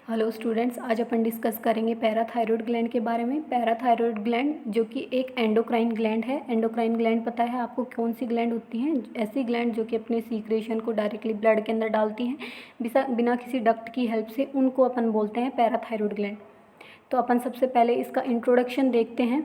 Hello students, आज अपन discuss करेंगे parathyroid gland के बारे में। पैराथायरॉयड ग्लैंड जो कि एक एंडोक्राइन ग्लैंड है। एंडोक्राइन ग्लैंड पता है आपको कौन सी ग्लैंड होती हैं? ऐसी ग्लैंड जो कि अपने सीक्रेशन को डायरेक्टली ब्लड के अंदर डालती हैं बिना किसी डक्ट की हेल्प से, उनको अपन बोलते हैं पैराथायरॉयड ग्लैंड। तो अपन सबसे पहले इसका इंट्रोडक्शन देखते हैं।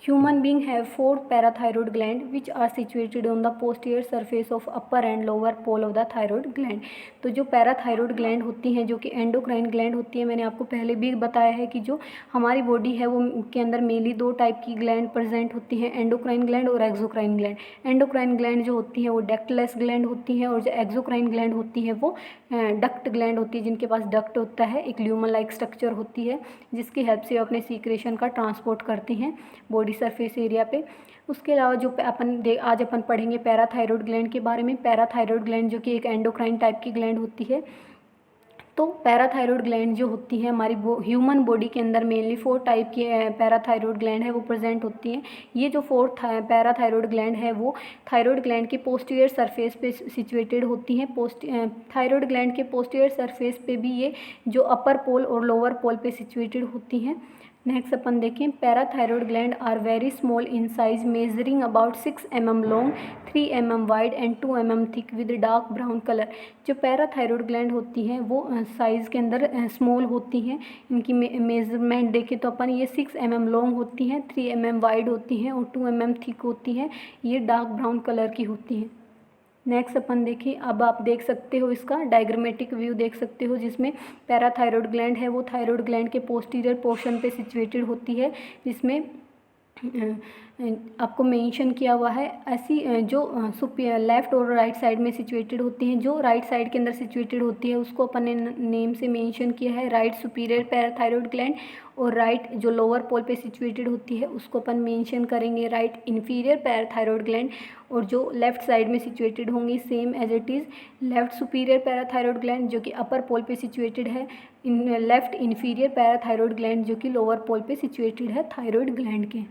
Human being have 4 parathyroid gland which are situated on the posterior surface of upper and lower pole of the thyroid gland। तो जो पैराथायरॉयड ग्लैंड होती हैं जो कि एंडोक्राइन ग्लैंड होती है, मैंने आपको पहले भी बताया है कि जो हमारी बॉडी है वो के अंदर मेनली 2 टाइप की ग्लैंड प्रेजेंट होती हैं, एंडोक्राइन ग्लैंड और एक्सोक्राइन ग्लैंड। एंडोक्राइन ग्लैंड जो होती हैं वो डक्टलेस ग्लैंड होती हैं और जो एक्सोक्राइन ग्लैंड होती है वो डक्ट ग्लैंड होती है, जिनके पास डक्ट होता है, एक ल्यूमन लाइक स्ट्रक्चर होती है जिसकी हेल्प से अपने सीक्रेशन का ट्रांसपोर्ट करती हैं बॉडी सरफेस एरिया पे। उसके अलावा जो आज अपन पढ़ेंगे पैराथायरॉयड ग्लैंड के बारे में। पैराथायरॉयड ग्लैंड जो कि एक एंडोक्राइन टाइप की ग्लैंड होती है। तो पैराथायरॉयड ग्लैंड जो होती है हमारी ह्यूमन बॉडी के अंदर मेनली 4 टाइप की पैराथायरॉयड ग्लैंड है वो प्रेजेंट होती हैं। ये जो 4 पैराथायरॉयड ग्लैंड है वो थायरॉयड ग्लैंड के पोस्टीरियर सरफेस पे सिचुएटेड होती हैं। थायरॉयड ग्लैंड के पोस्टीरियर सरफेस पे भी ये जो अपर पोल और लोअर पोल पे सिचुएटेड होती हैं। नेक्स्ट अपन देखें, parathyroid gland are very small in size, measuring about 6 mm long, 3 mm wide and 2 mm thick with dark brown colour. जो पैराथायरॉयड ग्लैंड होती हैं वो साइज़ के अंदर स्मॉल होती हैं। इनकी मेजरमेंट देखें तो अपन ये 6 mm लॉन्ग होती हैं, 3 mm वाइड होती हैं और 2 mm थिक होती हैं। ये डार्क ब्राउन कलर की होती हैं। नेक्स्ट अपन देखिए, अब आप देख सकते हो इसका डायग्रामेटिक व्यू देख सकते हो, जिसमें पैराथायरॉयड ग्लैंड है वो थायरॉयड ग्लैंड के पोस्टीरियर पोर्शन पे सिचुएटेड होती है, जिसमें आपको मेंशन किया हुआ है ऐसी जो लेफ़्ट और राइट साइड में सिचुएटेड होती हैं। जो राइट साइड के अंदर सिचुएटेड होती है उसको अपन ने नेम से मेंशन किया है राइट सुपीरियर पैराथायरॉयड ग्लैंड, और राइट जो लोअर पोल पे सिचुएटेड होती है उसको अपन मेंशन करेंगे राइट इन्फीरियर पैराथायरॉयड ग्लैंड, और जो लेफ़्ट साइड में सिचुएटेड होंगी same as it is left superior parathyroid gland जो कि अपर पोल पे सिचुएटेड है, लेफ़्ट इन्फीरियर पैराथायरॉयड ग्लैंड जो कि लोअर पोल पे सिचुएटेड है थायरॉयड ग्लैंड के।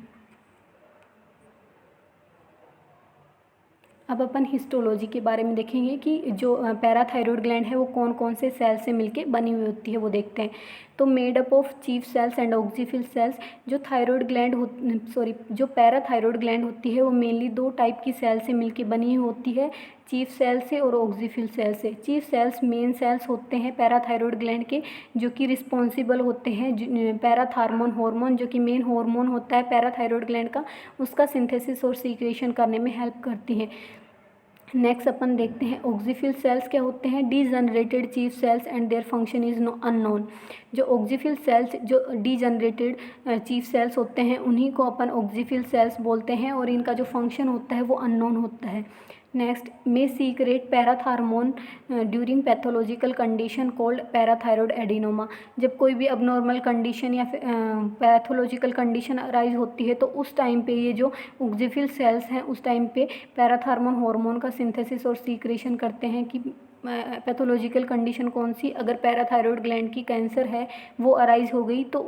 अब अपन हिस्टोलॉजी के बारे में देखेंगे कि जो पैराथायरॉयड ग्लैंड है वो कौन कौन से सेल से मिलके बनी हुई होती है वो देखते हैं। तो made up of chief cells and oxyphil cells. जो थायरॉयड ग्लैंड जो पैराथायरॉयड ग्लैंड होती है वो मेनली 2 टाइप की सेल से मिलके बनी हुई होती है, चीफ सेल से और ऑक्सीफिल सेल से। चीफ सेल्स मेन सेल्स होते हैं पैराथायरॉयड ग्लैंड के, जो कि रिस्पॉन्सिबल होते हैं पैराथार्मोन हार्मोन जो कि मेन हार्मोन होता है पैराथायरॉयड ग्लैंड का, उसका सिंथेसिस और सीक्रेशन करने में हेल्प करती हैं। नेक्स्ट अपन देखते हैं ऑक्सीफिल सेल्स क्या होते हैं। Degenerated chief cells and their function is unknown. जो ऑक्सीफिल सेल्स जो डीजनरेटेड चीफ सेल्स होते हैं उन्हीं को अपन ऑक्सीफिल सेल्स बोलते हैं, और इनका जो फंक्शन होता है वो अननोन होता है। Next, may secrete parathormone during pathological condition called parathyroid adenoma. जब कोई भी अबनॉर्मल कंडीशन या पैथोलॉजिकल कंडीशन अराइज होती है तो उस टाइम पे ये जो ऑक्सीफिल सेल्स हैं उस टाइम पे पैराथार्मोन हार्मोन का सिंथेसिस और सीक्रेशन करते हैं कि पैथोलॉजिकल कंडीशन कौन सी, अगर पैराथायरॉयड ग्लैंड की कैंसर है वो अराइज हो गई तो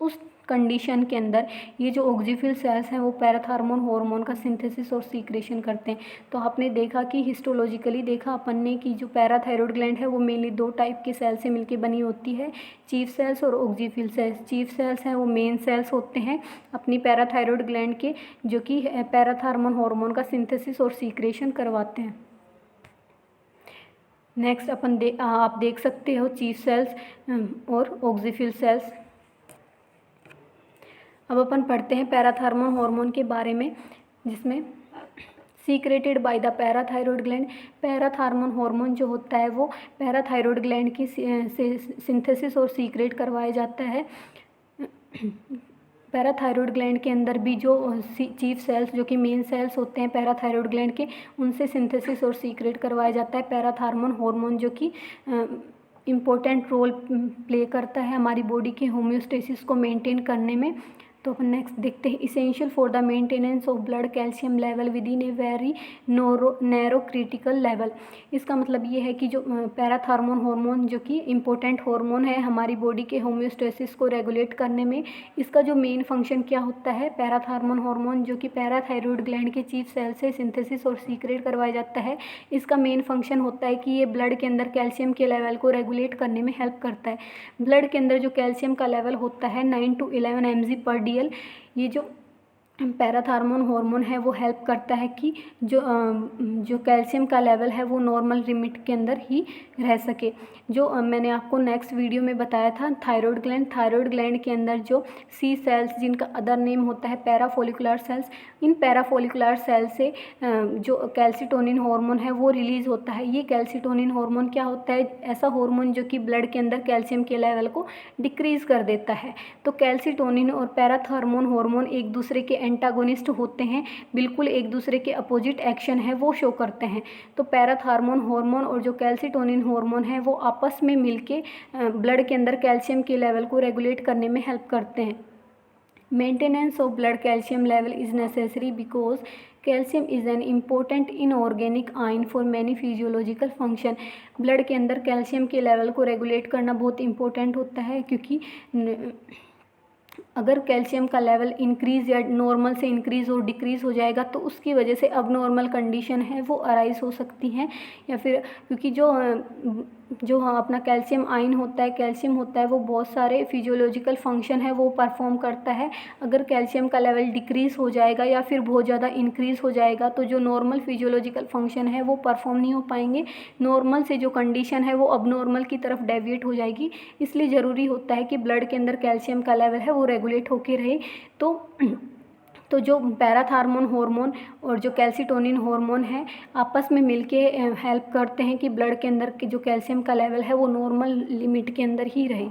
उस कंडीशन के अंदर ये जो ऑक्सीफिल सेल्स हैं वो पैराथार्मोन हार्मोन का सिंथेसिस और सीक्रेशन करते हैं। तो आपने देखा कि हिस्टोलॉजिकली देखा अपन ने कि जो पैराथायरॉयड ग्लैंड है वो मेनली 2 टाइप के सेल से मिलकर बनी होती है, चीफ सेल्स और ऑक्सीफिल सेल्स। चीफ सेल्स हैं वो मेन सेल्स होते हैं अपनी पैराथायरॉयड ग्लैंड के, जो कि पैराथार्मोन हार्मोन का सिंथेसिस और सीक्रेशन करवाते हैं। नेक्स्ट आप देख सकते हो चीफ सेल्स और ऑक्सीफिल सेल्स। अब अपन पढ़ते हैं पैराथार्मोन हार्मोन के बारे में, जिसमें secreted by the parathyroid gland. Parathormone hormone जो होता है वो पैराथायरॉयड ग्लैंड की सिंथेसिस और सीक्रेट करवाया जाता है। पैराथायरॉयड ग्लैंड के अंदर भी जो चीफ सेल्स जो कि मेन सेल्स होते हैं पैराथायरॉयड ग्लैंड के, उनसे सिंथेसिस और सीक्रेट करवाया जाता है पैराथार्मोन हार्मोन, जो कि इम्पोर्टेंट रोल प्ले करता है हमारी बॉडी की होम्योस्टेसिस को मेंटेन करने में। तो अपन नेक्स्ट देखते हैं, essential for the maintenance of blood calcium level with in a very narrow critical level. इसका मतलब ये है कि जो पैराथार्मोन हार्मोन जो कि इम्पोर्टेंट हार्मोन है हमारी बॉडी के होम्योस्टेसिस को रेगुलेट करने में, इसका जो मेन फंक्शन क्या होता है, पैराथार्मोन हार्मोन जो कि पैराथायरॉयड ग्लैंड के चीफ सेल से सिंथेसिस और सीक्रेट करवाया जाता है, इसका मेन फंक्शन होता है कि ये ब्लड के अंदर कैल्शियम के लेवल को रेगुलेट करने में हेल्प करता है। ब्लड के अंदर जो कैल्शियम का लेवल होता है 9 to 11 mg/dl, ये जो पैराथार्मोन हार्मोन है वो हेल्प करता है कि जो कैल्शियम का लेवल है वो नॉर्मल लिमिट के अंदर ही रह सके। जो मैंने आपको नेक्स्ट वीडियो में बताया था, थायराइड ग्लैंड के अंदर जो सी सेल्स जिनका अदर नेम होता है पैराफोलिकुलर सेल्स, इन पैराफोलिकुलर सेल से जो कैल्सिटोनिन हार्मोन है वो रिलीज़ होता है। ये कैल्सिटोनिन हार्मोन क्या होता है, ऐसा हार्मोन जो कि ब्लड के अंदर कैल्शियम के लेवल को डिक्रीज़ कर देता है। तो कैल्सिटोनिन और पैराथार्मोन हार्मोन एक दूसरे के एंटागोनिस्ट होते हैं, बिल्कुल एक दूसरे के अपोजिट एक्शन है वो शो करते हैं। तो पैराथार्मोन हार्मोन और जो कैल्सिटोनिन हार्मोन है वो आपस में मिलके ब्लड के अंदर कैल्शियम के लेवल को रेगुलेट करने में हेल्प करते हैं। Maintenance of blood calcium level is necessary because calcium is an important inorganic ion for many physiological function. Blood के अंदर कैल्शियम के लेवल को रेगुलेट करना बहुत इंपॉर्टेंट होता है, क्योंकि अगर कैल्शियम का लेवल इंक्रीज़ या नॉर्मल से इंक्रीज़ और डिक्रीज़ हो जाएगा तो उसकी वजह से अब नॉर्मल कंडीशन है वो अराइज हो सकती हैं, या फिर क्योंकि जो अपना कैल्शियम आयन होता है, कैल्शियम होता है, वो बहुत सारे फिजियोलॉजिकल फंक्शन है वो परफॉर्म करता है। अगर कैल्शियम का लेवल डिक्रीज़ हो जाएगा या फिर बहुत ज़्यादा इंक्रीज़ हो जाएगा तो जो नॉर्मल फिजियोलॉजिकल फंक्शन है वो परफॉर्म नहीं हो पाएंगे, नॉर्मल से जो कंडीशन है वो अब नॉर्मल की तरफ डेविएट हो जाएगी। इसलिए ज़रूरी होता है कि ब्लड के अंदर कैल्शियम का लेवल है वो रेगुलेट होके रहे। तो जो पैराथार्मोन हार्मोन और जो कैल्सिटोनिन हार्मोन है आपस में मिलके हेल्प करते हैं कि ब्लड के अंदर के जो कैल्शियम का लेवल है वो नॉर्मल लिमिट के अंदर ही रहे।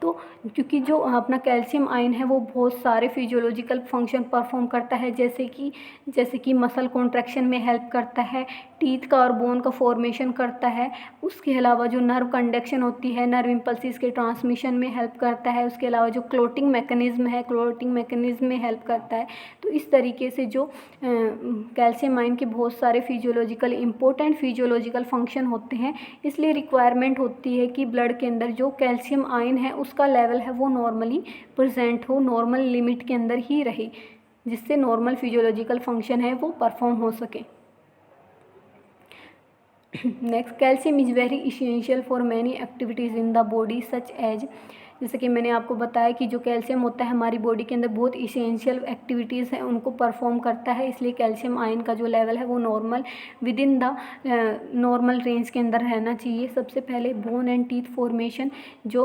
तो क्योंकि जो अपना कैल्शियम आयन है वो बहुत सारे फिजियोलॉजिकल फंक्शन परफॉर्म करता है, जैसे कि मसल कॉन्ट्रैक्शन में हेल्प करता है, टीथ का और बोन का फॉर्मेशन करता है, उसके अलावा जो नर्व कंडक्शन होती है, नर्व इम्पल्सिस के ट्रांसमिशन में हेल्प करता है, उसके अलावा जो क्लोटिंग मैकेनिज्म में हेल्प करता है। तो इस तरीके से जो कैल्शियम आयन के बहुत सारे इम्पोर्टेंट फिजियोलॉजिकल फंक्शन होते हैं, इसलिए रिक्वायरमेंट होती है कि ब्लड के अंदर जो कैल्शियम आयन है उसका लेवल है वो नॉर्मली प्रेजेंट हो, नॉर्मल लिमिट के अंदर ही रहे, जिससे नॉर्मल फिजियोलॉजिकल फंक्शन है वो परफॉर्म हो सके। Next, calcium is very essential for many activities in the body such as, जैसे कि मैंने आपको बताया कि जो कैल्शियम होता है हमारी बॉडी के अंदर बहुत इसेंशियल एक्टिविटीज़ हैं उनको परफॉर्म करता है, इसलिए कैल्शियम आयन का जो लेवल है वो normal with in the normal range के अंदर रहना चाहिए। सबसे पहले बोन एंड टीथ फॉर्मेशन, जो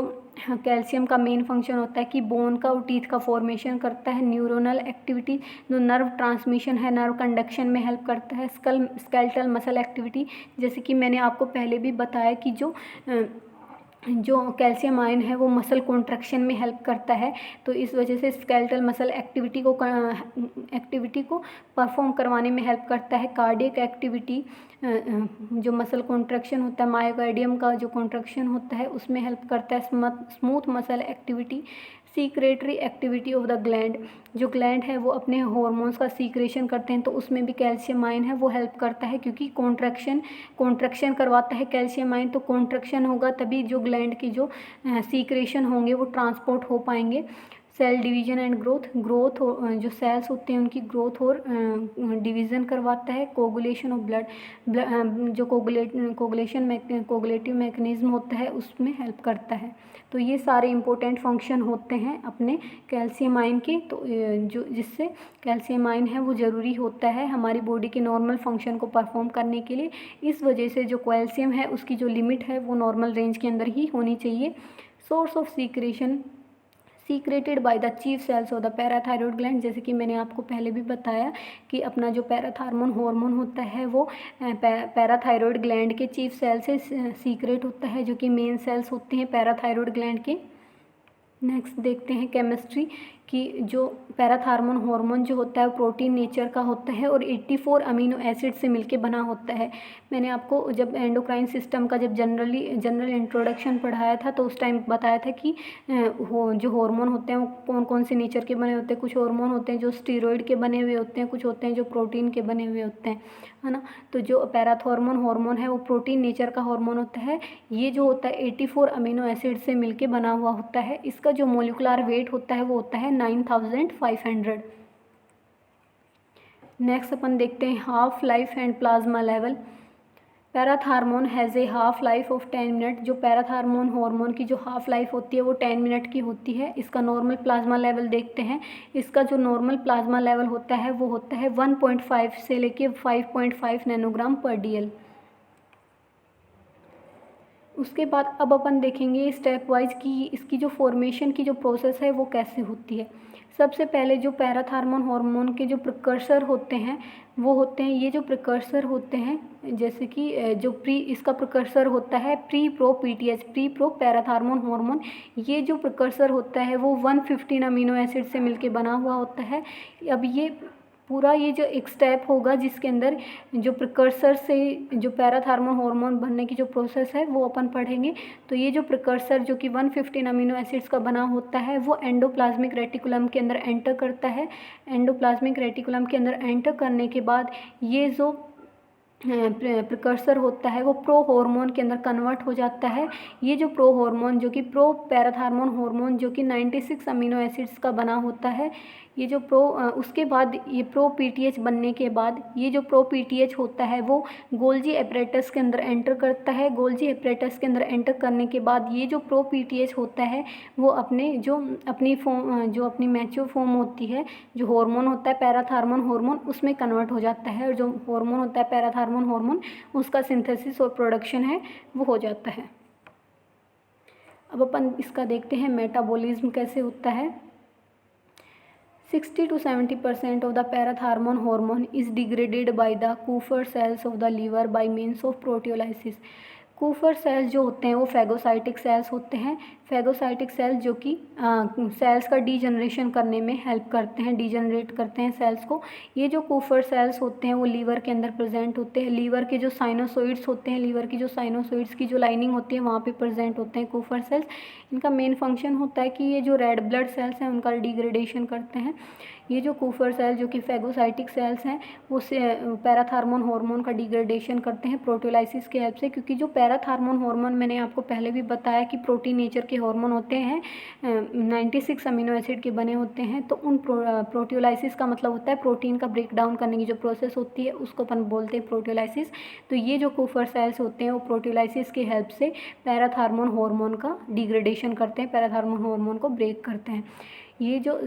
कैल्शियम का मेन फंक्शन होता है कि बोन का और टीथ का फॉर्मेशन करता है। न्यूरोनल एक्टिविटी, जो नर्व ट्रांसमिशन है, नर्व कंडक्शन में हेल्प करता है। स्केलेटल मसल एक्टिविटी, जैसे कि मैंने आपको पहले भी बताया कि जो कैल्शियम आयन है वो मसल कॉन्ट्रैक्शन में हेल्प करता है, तो इस वजह से स्केलेटल मसल एक्टिविटी को परफॉर्म करवाने में हेल्प करता है। कार्डियक एक्टिविटी, जो मसल कॉन्ट्रैक्शन होता है, मायोकार्डियम का जो कॉन्ट्रैक्शन होता है उसमें हेल्प करता है। Smooth muscle activity, secretory activity of the gland, जो ग्लैंड है वो अपने हार्मोन्स का सीक्रेशन करते हैं, तो उसमें भी कैल्शियम आयन है वो हेल्प करता है, क्योंकि कॉन्ट्रैक्शन करवाता है कैल्शियम आयन, तो कॉन्ट्रैक्शन होगा तभी जो ग्लैंड की जो सीक्रेशन होंगे वो ट्रांसपोर्ट हो पाएंगे। सेल डिवीजन एंड ग्रोथ जो सेल्स होते हैं उनकी ग्रोथ और डिवीज़न करवाता है। कोगुलेशन ऑफ ब्लड, जो कोगुलेटिव मैकेनिज्म होता है उसमें हेल्प करता है। तो ये सारे इंपॉर्टेंट फंक्शन होते हैं अपने कैल्शियम आयन के, तो जो जिससे कैल्शियम आयन है वो ज़रूरी होता है हमारी बॉडी के नॉर्मल फंक्शन को परफॉर्म करने के लिए। इस वजह से जो कैल्शियम है उसकी जो लिमिट है वो नॉर्मल रेंज के अंदर ही होनी चाहिए। Source of secreted by the chief cells of the parathyroid gland, जैसे कि मैंने आपको पहले भी बताया कि अपना जो पैराथार्मोन हार्मोन होता है वो पैराथायरॉयड ग्लैंड के चीफ सेल से सीक्रेट होता है, जो कि मेन सेल्स होते हैं पैराथायरॉयड ग्लैंड के। नेक्स्ट देखते हैं केमिस्ट्री कि जो पैराथार्मोन हार्मोन जो होता है वो प्रोटीन नेचर का होता है और 84 अमीनो एसिड से मिलके बना होता है। मैंने आपको जब एंडोक्राइन सिस्टम का जब जनरल इंट्रोडक्शन पढ़ाया था तो उस टाइम बताया था कि जो हार्मोन होते हैं वो कौन कौन से नेचर के बने होते हैं। कुछ हार्मोन होते हैं जो स्टीरॉयड के बने हुए होते हैं, कुछ होते हैं जो प्रोटीन के बने हुए होते हैं, है ना। तो जो पैराथार्मोन हार्मोन है वो प्रोटीन नेचर का हार्मोन होता है। ये जो होता है 84 अमीनो एसिड से मिलके बना हुआ होता है। इसका जो मोलिकुलर वेट होता है वो होता है 9500। नेक्स्ट अपन देखते हैं half life and plasma level. Parathormone has a half life of 10 minute. जो पैराथार्मोन हार्मोन की जो हाफ लाइफ होती है वो 10 मिनट की होती है। इसका नॉर्मल प्लाज्मा लेवल देखते हैं। इसका जो नॉर्मल प्लाज्मा लेवल होता है वो होता है 1.5 से लेके 5.5 नैनोग्राम पर DL। उसके बाद अब अपन देखेंगे स्टेप वाइज कि इसकी जो फॉर्मेशन की जो प्रोसेस है वो कैसे होती है। सबसे पहले जो पैराथार्मोन हार्मोन के जो प्रिकर्सर होते हैं वो होते हैं, ये जो प्रिकर्सर होते हैं जैसे कि जो इसका प्रिकर्सर होता है pre pro PTH, pre pro parathormone hormone. ये जो प्रिकर्सर होता है वो 115 अमीनो एसिड से मिलके बना हुआ होता है। अब ये पूरा ये जो एक स्टेप होगा जिसके अंदर जो प्रिकर्सर से जो पैराथार्मोन हार्मोन बनने की जो प्रोसेस है वो अपन पढ़ेंगे। तो ये जो प्रिकर्सर जो कि 115 अमीनो एसिड्स का बना होता है वो एंडोप्लाज्मिक रेटिकुलम के अंदर एंटर करता है। एंडोप्लाज्मिक रेटिकुलम के अंदर एंटर करने के बाद ये जो प्रिकर्सर होता है वो प्रो हार्मोन के अंदर कन्वर्ट हो जाता है। ये जो प्रो हार्मोन जो कि प्रो पैराथार्मोन हार्मोन जो कि 96 अमीनो एसिड्स का बना होता है, ये जो उसके बाद ये प्रो PTH बनने के बाद ये जो प्रो PTH होता है वो गोल्जी एपरेटस के अंदर एंटर करता है। गोल्जी एपरेटस के अंदर एंटर करने के बाद ये जो प्रो PTH होता है वो अपनी मैच्योर फॉर्म होती है, जो हार्मोन होता है पैराथार्मोन हार्मोन, उसमें कन्वर्ट हो जाता है। और जो हार्मोन होता है पैराथार्मोन हार्मोन उसका सिंथेसिस और प्रोडक्शन है वो हो जाता है। अब अपन इसका देखते हैं मेटाबॉलिज्म कैसे होता है। 60 to 70% of the parathyroid hormone is degraded by the Kupffer cells of the liver by means of proteolysis। Kupffer cells जो होते हैं वो फैगोसाइटिक सेल्स होते हैं। फैगोसाइटिक सेल्स जो कि सेल्स का डीजनरेशन करने में हेल्प करते हैं, डीजनरेट करते हैं सेल्स को। ये जो कूफर सेल्स होते हैं वो लीवर के अंदर प्रेजेंट होते हैं। लीवर के जो साइनोसॉइड्स होते हैं, लीवर की जो साइनोसॉइड्स की जो लाइनिंग होती है वहाँ पे प्रेजेंट होते हैं कूफर सेल्स। इनका मेन फंक्शन होता है कि ये जो रेड ब्लड सेल्स हैं उनका डिग्रेडेशन करते हैं। ये जो कूफर सेल्स जो कि फैगोसाइटिक सेल्स हैं वो पैराथार्मोन हार्मोन का डिग्रेडेशन करते हैं प्रोटियोलाइसिस के हेल्प से। क्योंकि जो पैराथार्मोन हार्मोन मैंने आपको पहले भी बताया कि प्रोटीन नेचर के हार्मोन होते हैं, 96 अमीनो एसिड के बने होते हैं। तो उन प्रोटियोलाइसिस का मतलब होता है प्रोटीन का ब्रेक डाउन करने की जो प्रोसेस होती है उसको अपन बोलते हैं प्रोटियोलाइसिस। तो ये जो कूफर सेल्स होते हैं वो प्रोटियोलाइसिस की हेल्प से पैराथार्मोन हार्मोन का डिग्रेडेशन करते हैं, पैराथार्मोन हार्मोन को ब्रेक करते हैं। ये जो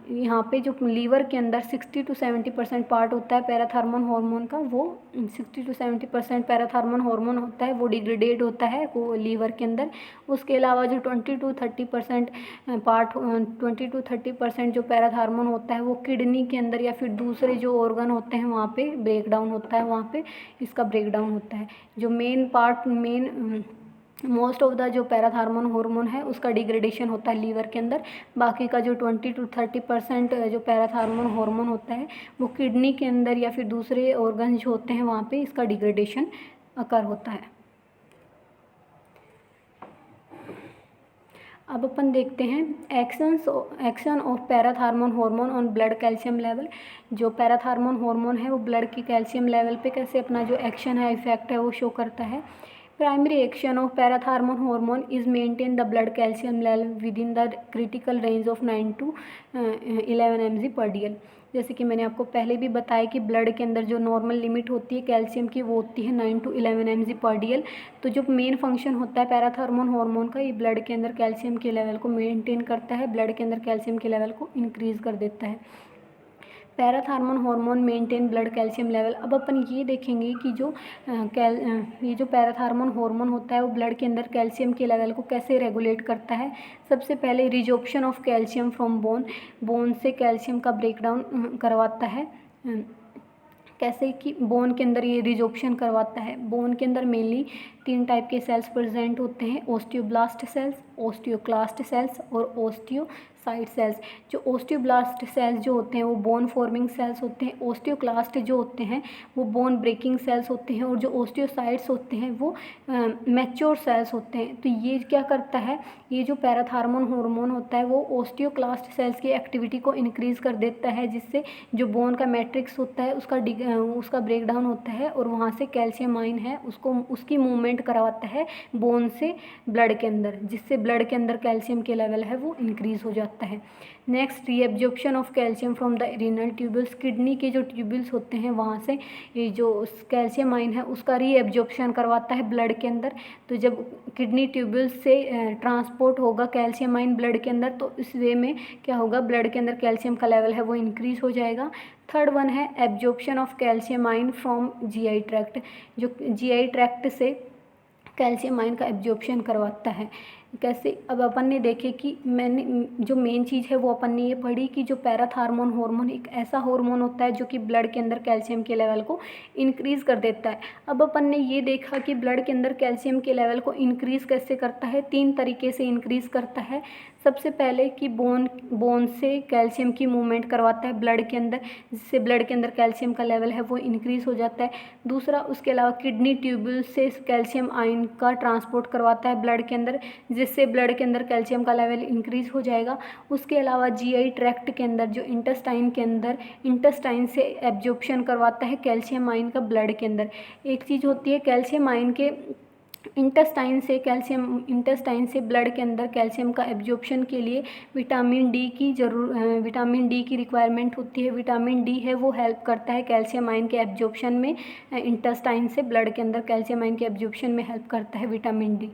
यहाँ पे जो लीवर के अंदर 60 to 70% पार्ट होता है पैराथार्मोन हार्मोन का, वो 60 to 70% पैराथार्मोन हार्मोन होता है वो डिग्रेडेड होता है वो लीवर के अंदर। उसके अलावा जो 20 to 30% जो पैराथार्मोन होता है वो किडनी के अंदर या फिर दूसरे जो ऑर्गन होते हैं वहाँ पे ब्रेक डाउन होता है, वहाँ पे इसका ब्रेक डाउन होता है। जो मोस्ट ऑफ द जो पैराथार्मोन हार्मोन है उसका डिग्रेडेशन होता है लीवर के अंदर। बाकी का जो 20 to 30% जो पैराथार्मोन हार्मोन होता है वो किडनी के अंदर या फिर दूसरे ऑर्गन जो होते हैं वहाँ पे इसका डिग्रेडेशन अकर होता है। अब अपन देखते हैं action of parathormone hormone on blood calcium level. जो पैराथार्मोन हार्मोन है वो ब्लड की कैल्शियम लेवल पे कैसे अपना जो एक्शन है, इफेक्ट है वो शो करता है। Primary action of parathormone hormone is maintain the blood calcium level with in the critical range of 9 to 11 mg/dl। जैसे कि मैंने आपको पहले भी बताया कि ब्लड के अंदर जो नॉर्मल लिमिट होती है कैल्शियम की वो होती है 9 to 11 mg/dl। तो जो मेन फंक्शन होता है पैराथार्मोन हार्मोन का, ये ब्लड के अंदर कैल्शियम के लेवल को मेंटेन करता है, ब्लड के अंदर कैल्शियम के लेवल को इंक्रीज़ कर देता है। Parathormone hormone maintain blood calcium level. अब अपन ये देखेंगे कि ये जो पैराथार्मोन हार्मोन होता है वो ब्लड के अंदर कैल्शियम के लेवल को कैसे रेगुलेट करता है। सबसे पहले resorption of calcium from bone से कैल्शियम का ब्रेक डाउन करवाता है। कैसे कि बोन के अंदर ये रिजॉर्प्शन करवाता है। बोन के अंदर मेनली तीन टाइप के सेल्स प्रेजेंट होते हैं, ओस्टियोब्लास्ट सेल्स, ओस्टियोक्लास्ट सेल्स और ओस्टियोसाइट सेल्स। जो ओस्टियोब्लास्ट सेल्स जो होते हैं वो बोन फॉर्मिंग सेल्स होते हैं, ओस्टियोक्लास्ट जो होते हैं वो बोन ब्रेकिंग सेल्स होते हैं, और जो ओस्टियोसाइट्स होते हैं वो मैच्योर सेल्स होते हैं। तो ये क्या करता है, ये जो पैराथार्मोन हार्मोन होता है वो ओस्टियोक्लास्ट सेल्स की एक्टिविटी को इंक्रीज़ कर देता है, जिससे जो बोन का मैट्रिक्स होता है उसका ब्रेकडाउन होता है, और वहाँ से कैल्शियम आयन है उसकी मूवमेंट करवाता है बोन से ब्लड के अंदर, जिससे ब्लड के अंदर कैल्शियम के लेवल है वो इंक्रीज़ हो जाता है। Next, reabsorption of calcium from the renal tubules. Kidney के जो ट्यूबल्स होते हैं वहाँ से ये जो कैल्शियम आयन है उसका रीएब्जॉर्प्शन करवाता है ब्लड के अंदर। तो जब किडनी ट्यूबल्स से ट्रांसपोर्ट होगा कैल्शियम आयन ब्लड के अंदर, तो इस वे में क्या होगा, ब्लड के अंदर कैल्शियम का लेवल है वो इंक्रीज़ हो जाएगा। थर्ड वन है absorption of calcium ion from GI tract. जो जीआई ट्रैक्ट से कैल्शियम आयन का एब्जॉर्प्शन करवाता है। कैसे, अब अपन ने देखे कि मैंने जो मेन चीज़ है वो अपन ने ये पढ़ी कि जो पैराथार्मोन हार्मोन एक ऐसा हार्मोन होता है जो कि ब्लड के अंदर कैल्शियम के लेवल को इंक्रीज़ कर देता है। अब अपन ने ये देखा कि ब्लड के अंदर कैल्शियम के लेवल को इंक्रीज़ कैसे करता है, तीन तरीके से इंक्रीज़ करता है। सबसे पहले कि बोन से कैल्शियम की मूवमेंट करवाता है ब्लड के अंदर, जिससे ब्लड के अंदर कैल्शियम का लेवल है वो इंक्रीज़ हो जाता है। दूसरा, उसके अलावा किडनी ट्यूबुल से कैल्शियम आयन का ट्रांसपोर्ट करवाता है ब्लड के अंदर, जिससे ब्लड के अंदर कैल्शियम का लेवल इंक्रीज़ हो जाएगा। उसके अलावा जीआई ट्रैक्ट के अंदर जो इंटेस्टाइन के अंदर इंटेस्टाइन से एब्जॉर्प्शन करवाता है कैल्शियम आयन का ब्लड के अंदर। एक चीज़ होती है कैल्शियम आयन के इंटेस्टाइन से ब्लड के अंदर कैल्शियम का एब्जॉर्प्शन के लिए विटामिन डी की रिक्वायरमेंट होती है। विटामिन डी है वो हेल्प करता है कैल्शियम आयन के एब्जॉर्प्शन में, इंटेस्टाइन से ब्लड के अंदर कैल्शियम आयन के एब्जॉर्प्शन में हेल्प करता है विटामिन डी।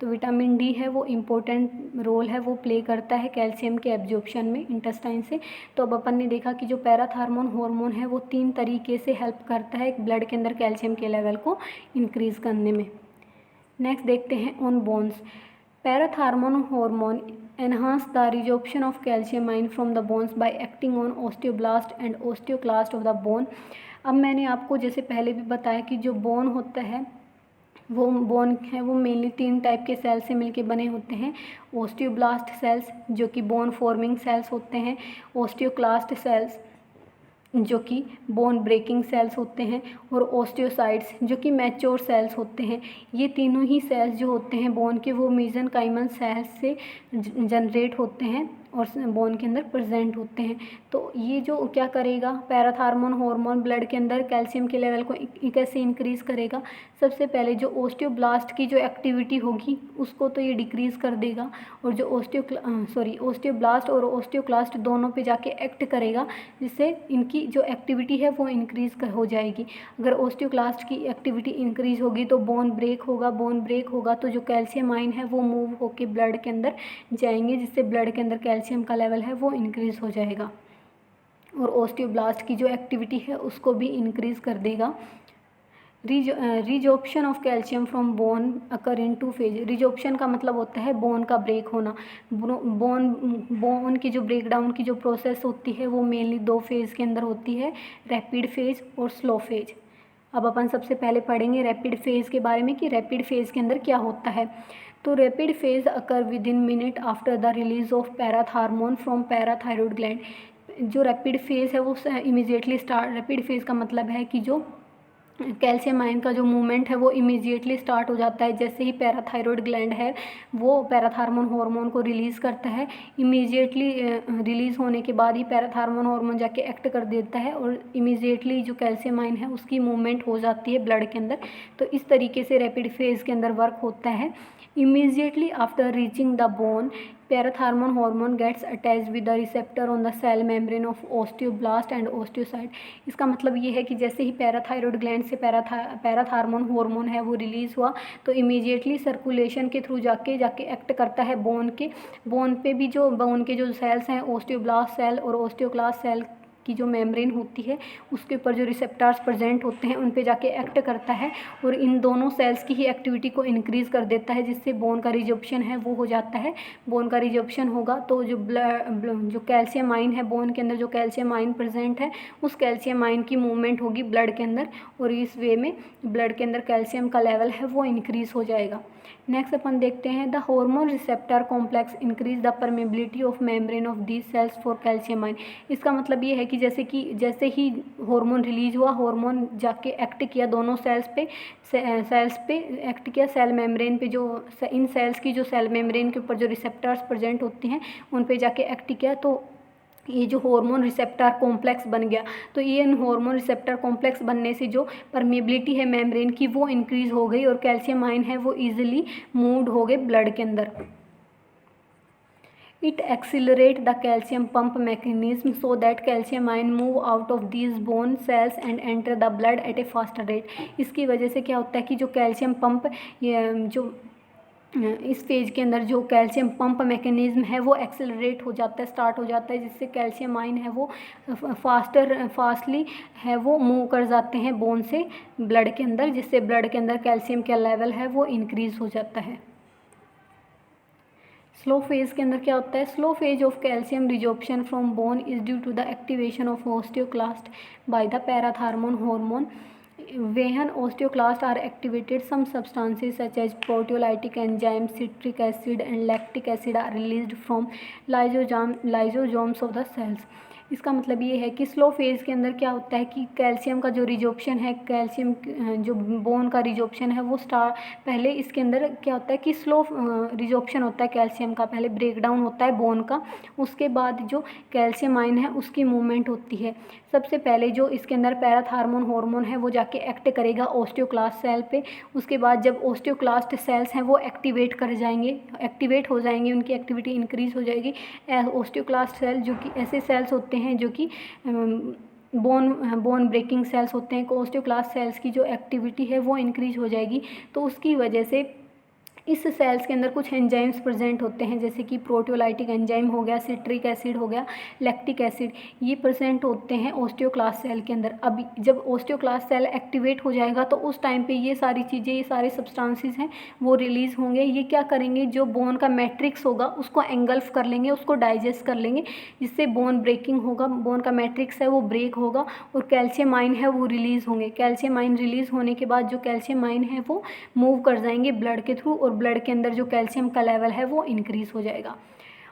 तो विटामिन डी है वो इम्पोर्टेंट रोल है वो प्ले करता है कैल्शियम के एब्जॉर्प्शन में इंटेस्टाइन से। तो अब अपन ने देखा कि जो पैराथार्मोन हार्मोन है वो तीन तरीके से हेल्प करता है ब्लड के अंदर कैल्शियम के लेवल को इंक्रीज़ करने में। नेक्स्ट देखते हैं on bones. Parathormone hormone enhance the resorption of calcium ion from the bones by acting on osteoblast and osteoclast of the bone। अब मैंने आपको जैसे पहले भी बताया कि जो बोन होता है वो मेनली तीन टाइप के सेल से मिलके बने होते हैं। ओस्टियोब्लास्ट सेल्स जो कि बोन फॉर्मिंग सेल्स होते हैं, ओस्टियोक्लास्ट सेल्स जो कि बोन ब्रेकिंग सेल्स होते हैं, और ओस्टियोसाइट्स जो कि मैच्योर सेल्स होते हैं। ये तीनों ही सेल्स जो होते हैं बोन के वो मेसेनकाइमल सेल्स से जनरेट होते हैं और बोन के अंदर प्रेजेंट होते हैं। तो ये जो क्या करेगा, पैराथार्मोन हार्मोन ब्लड के अंदर कैल्शियम के लेवल को कैसे इंक्रीज़ करेगा। सबसे पहले जो ओस्टियोब्लास्ट की जो एक्टिविटी होगी उसको तो ये डिक्रीज़ कर देगा, और जो ओस्टियोब्लास्ट और ओस्टियोक्लास्ट दोनों पे जाके एक्ट करेगा, जिससे इनकी जो एक्टिविटी है वो इंक्रीज़ हो जाएगी। अगर ओस्टियोक्लास्ट की एक्टिविटी इंक्रीज़ होगी तो बोन ब्रेक होगा तो जो कैल्शियम आयन है वो मूव होके ब्लड के अंदर जाएंगे, जिससे ब्लड के अंदर कैल्शियम का लेवल है वो इंक्रीज़ हो जाएगा, और ओस्टियोब्लास्ट की जो एक्टिविटी है उसको भी इंक्रीज़ कर देगा। Resorption of calcium from bone occur in two phase. Resorption का मतलब होता है बोन का ब्रेक होना। बोन की जो ब्रेकडाउन की जो प्रोसेस होती है वो मेनली दो फेज़ के अंदर होती है, रैपिड फेज़ और स्लो फेज़। अब अपन सबसे पहले पढ़ेंगे रैपिड फेज़ के बारे में कि रैपिड फेज़ के अंदर क्या होता है। तो rapid phase occur with in minute after the release of parathormone from parathyroid gland. जो रैपिड फेज़ है वो इमीडिएटली स्टार्ट, रैपिड फेज़ का मतलब है कि जो कैल्शियम आयन का जो मूवमेंट है वो इमीडिएटली स्टार्ट हो जाता है। जैसे ही पैराथायरॉयड ग्लैंड है वो पैराथार्मोन हार्मोन को रिलीज़ करता है, इमीडिएटली रिलीज़ होने के बाद ही पैराथार्मोन हार्मोन जाके एक्ट कर देता है, और इमीडिएटली जो कैल्शियम आयन है उसकी मूवमेंट हो जाती है ब्लड के अंदर। तो इस तरीके से रैपिड फेज़ के अंदर वर्क होता है। Immediately after reaching the bone, parathormone hormone gets attached with the receptor on the cell membrane of osteoblast and osteocyte. इसका मतलब ये है कि जैसे ही पैराथायरॉयड ग्लैंड से पैराथार्मोन हार्मोन है वो रिलीज़ हुआ तो इमीडिएटली सर्कुलेशन के थ्रू जाके एक्ट करता है बोन पे भी। जो बोन के जो सेल्स हैं ओस्टियोब्लास्ट सेल और ओस्टियोक्लास्ट सेल की जो मेम्ब्रेन होती है उसके ऊपर जो रिसेप्टर्स प्रेजेंट होते हैं उन पे जाके एक्ट करता है और इन दोनों सेल्स की ही एक्टिविटी को इंक्रीज़ कर देता है, जिससे बोन का रिजॉर्प्शन है वो हो जाता है। बोन का रिजॉर्प्शन होगा तो जो कैल्शियम आयन है, बोन के अंदर जो कैल्शियम आयन प्रेजेंट है उस कैल्शियम आयन की मूवमेंट होगी ब्लड के अंदर और इस वे में ब्लड के अंदर कैल्शियम का लेवल है वो इंक्रीज़ हो जाएगा। नेक्स्ट अपन देखते हैं the hormone receptor complex increase the permeability of membrane of these cells for calcium ion. इसका मतलब ये है कि जैसे ही हार्मोन रिलीज हुआ, हार्मोन जाके एक्ट किया दोनों सेल्स पे एक्ट किया, सेल मेम्ब्रेन पे जो इन सेल्स की जो सेल मेम्ब्रेन के ऊपर जो रिसेप्टर्स प्रेजेंट होती हैं उन पे जाके एक्ट किया तो ये जो हार्मोन रिसेप्टर कॉम्प्लेक्स बन गया। तो ये हार्मोन रिसेप्टर कॉम्प्लेक्स बनने से जो परमेबिलिटी है मेम्ब्रेन की वो इंक्रीज हो गई और कैल्शियम आयन है वो ईजिली मूव्ड हो गए ब्लड के अंदर। It accelerate the calcium pump mechanism so that calcium ion move out of these bone cells and enter the blood at a faster rate। इसकी वजह से क्या होता है कि जो कैल्शियम पंप जो इस फेज के अंदर जो कैल्शियम पंप मैकेनिज्म है वो एक्सेलरेट हो जाता है, स्टार्ट हो जाता है, जिससे कैल्शियम आयन है वो फास्टली है वो मूव कर जाते हैं बोन से ब्लड के अंदर, जिससे ब्लड के अंदर कैल्शियम का लेवल है वो इंक्रीज हो जाता है। स्लो फेज के अंदर क्या होता है? Slow phase of calcium resorption from bone is due to the activation of osteoclast by the parathormone hormone. When osteoclasts are activated, some substances such as proteolytic enzymes, citric acid and lactic acid are released from lysosomes of the cells। इसका मतलब ये है कि slow phase के अंदर क्या होता है कि कैल्शियम का जो रिजॉर्प्शन है, कैल्शियम जो बोन का रिजॉर्प्शन है वो पहले इसके अंदर क्या होता है कि स्लो रिजॉर्प्शन होता है कैल्शियम का, पहले ब्रेकडाउन होता है बोन का, उसके बाद जो कैल्शियम आयन है उसकी मूवमेंट होती है। सबसे पहले जो इसके अंदर पैराथार्मोन हार्मोन है वो जाके एक्ट करेगा ओस्टियोक्लास्ट सेल पे। उसके बाद जब ओस्टियोक्लास्ट सेल्स हैं वो एक्टिवेट हो जाएंगे, उनकी एक्टिविटी इंक्रीज हो जाएगी। ओस्टियोक्लास्ट सेल जो कि ऐसे सेल्स होते हैं जो कि बोन ब्रेकिंग सेल्स होते हैं, ओस्टियोक्लास्ट सेल्स की जो एक्टिविटी है वो इंक्रीज हो जाएगी। तो उसकी वजह से इस सेल्स के अंदर कुछ एंजाइम्स प्रेजेंट होते हैं, जैसे कि प्रोटियोलाइटिक एंजाइम हो गया, सिट्रिक एसिड हो गया, लैक्टिक एसिड, ये प्रेजेंट होते हैं ओस्टियोक्लास्ट सेल के अंदर। अब जब ओस्टियोक्लास्ट सेल एक्टिवेट हो जाएगा तो उस टाइम पे ये सारी चीज़ें, ये सारे सब्सटेंसेस हैं वो रिलीज़ होंगे। ये क्या करेंगे, जो बोन का मैट्रिक्स होगा उसको एंगल्फ कर लेंगे, उसको डाइजेस्ट कर लेंगे, जिससे बोन ब्रेकिंग होगा, बोन का मैट्रिक्स है वो ब्रेक होगा और कैल्शियम आयन है वो रिलीज़ होंगे। कैल्शियम आयन रिलीज़ होने के बाद जो कैल्शियम आयन है वो मूव कर जाएंगे ब्लड के थ्रू और ब्लड के अंदर जो कैल्शियम का लेवल है वो इंक्रीज हो जाएगा।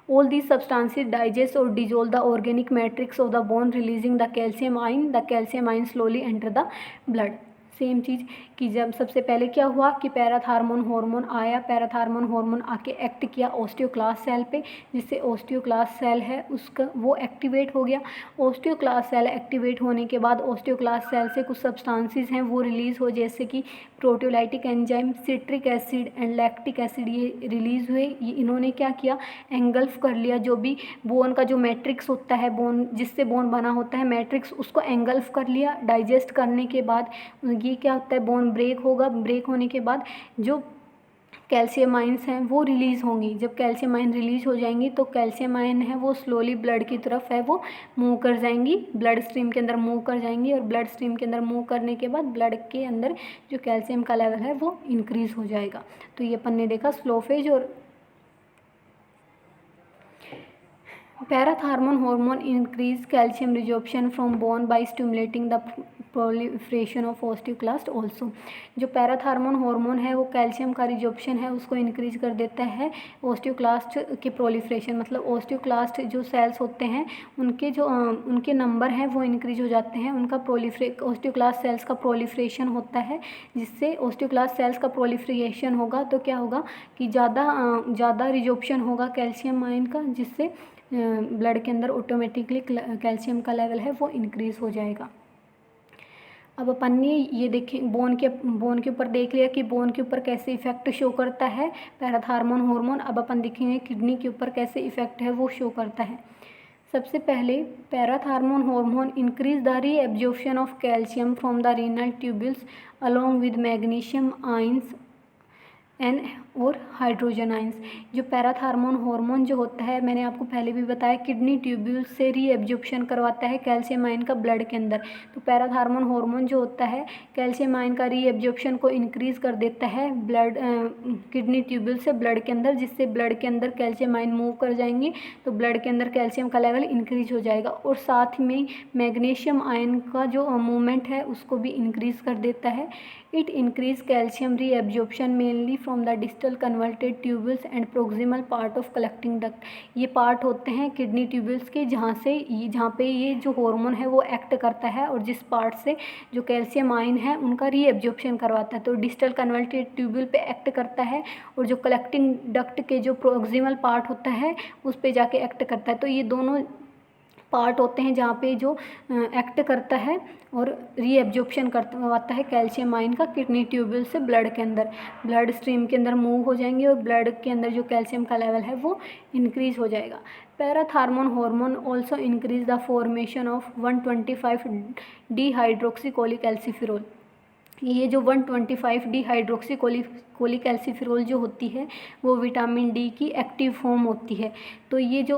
All these substances digest or dissolve the organic matrix of the bone, releasing the calcium ion. The calcium ion slowly enter the blood। Same चीज़ कि जब सबसे पहले क्या हुआ कि पैराथार्मोन हार्मोन आया, पैराथार्मोन हार्मोन आके एक्ट किया ओस्टियोक्लास्ट सेल पे, जिससे ओस्टियोक्लास्ट सेल है उसका वो एक्टिवेट हो गया। ओस्टियोक्लास्ट सेल एक्टिवेट होने के बाद ओस्टियोक्लास्ट सेल से कुछ सब्सटेंसेस हैं वो रिलीज़ हो, जैसे कि proteolytic enzyme, citric acid and lactic acid, ये रिलीज़ हुए। ये इन्होंने क्या किया, एंगल्फ कर लिया जो भी बोन का जो मैट्रिक्स होता है, बोन जिससे बोन बना होता है मैट्रिक्स, उसको एंगल्फ कर लिया। डाइजेस्ट करने के बाद ये क्या होता है, बोन ब्रेक होगा, ब्रेक होने के बाद जो कैल्शियम आयन्स हैं वो रिलीज़ होंगी। जब कैल्शियम आयन रिलीज़ हो जाएंगी तो कैल्शियम आयन है वो स्लोली ब्लड की तरफ है वो मूव कर जाएंगी, ब्लड स्ट्रीम के अंदर मूव कर जाएंगी और ब्लड स्ट्रीम के अंदर मूव करने के बाद ब्लड के अंदर जो कैल्शियम का लेवल है वो इंक्रीज़ हो जाएगा। तो ये अपन ने देखा स्लो फेज और parathormone hormone increase calcium resorption from bone by stimulating the proliferation of osteoclast also. जो पैराथार्मोन हार्मोन है वो कैल्शियम का रिजॉर्प्शन है उसको इंक्रीज कर देता है ओस्टियोक्लास्ट के प्रोलिफरेशन, मतलब ओस्टियोक्लास्ट जो सेल्स होते हैं उनके नंबर हैं वो इंक्रीज हो जाते हैं, उनका ओस्टियोक्लास्ट सेल्स का प्रोलिफरेशन होता है, जिससे ओस्टियोक्लास्ट सेल्स का प्रोलिफरेशन होगा तो क्या होगा कि ज़्यादा रिजॉर्प्शन होगा कैल्शियम आयन का, जिससे ब्लड के अंदर ऑटोमेटिकली कैल्शियम का लेवल है वो इंक्रीज़ हो जाएगा। अब अपन ने ये देखें बोन के ऊपर देख लिया कि बोन के ऊपर कैसे इफेक्ट शो करता है पैराथार्मोन हार्मोन। अब अपन देखेंगे किडनी के ऊपर कैसे इफेक्ट है वो शो करता है। सबसे पहले parathormone hormone increase the reabsorption of calcium from the renal tubules along with magnesium ions an और हाइड्रोजन आयंस। जो पैराथार्मोन हार्मोन जो होता है, मैंने आपको पहले भी बताया, किडनी ट्यूब्यूल से रीएब्जॉर्प्शन करवाता है कैल्शियम आयन का ब्लड के अंदर। तो पैराथार्मोन हार्मोन जो होता है कैल्शियम आयन का रीएब्जॉर्प्शन को इंक्रीज़ कर देता है ब्लड किडनी ट्यूब्यूल से ब्लड के अंदर, जिससे ब्लड के अंदर कैल्शियम आयन मूव कर जाएंगे तो ब्लड के अंदर कैल्शियम का लेवल इंक्रीज हो जाएगा। और साथ में मैग्नीशियम आयन का जो मूवमेंट है उसको भी इंक्रीज़ कर देता है। It increase calcium reabsorption mainly from the distal converted tubules and proximal part of collecting duct. ये पार्ट होते हैं किडनी ट्यूब्यूल्स के जहाँ पे ये जो हार्मोन है वो एक्ट करता है और जिस पार्ट से जो कैल्शियम आयन है उनका रीएब्जॉर्प्शन करवाता है। तो डिस्टल कन्वर्टेड ट्यूब्यूल पे एक्ट करता है और जो कलेक्टिंग डक्ट के जो प्रोक्सिमल पार्ट होता है उस पे जाके एक्ट करता है। तो ये दोनों पार्ट होते हैं जहाँ पे जो एक्ट करता है और रीएब्जॉर्प्शन करवाता है कैल्शियम आयन का किडनी ट्यूब्यूल से ब्लड के अंदर। ब्लड स्ट्रीम के अंदर मूव हो जाएंगे और ब्लड के अंदर जो कैल्शियम का लेवल है वो इंक्रीज हो जाएगा। Parathormone hormone also increase the formation of 125 डिहाइड्रोक्सीकोलिक एल्सिफिरोल। ये जो 125 डिहाइड्रोक्सीकोलिक एल्सिफिरोल जो होती है वो विटामिन डी की एक्टिव फॉर्म होती है। तो ये जो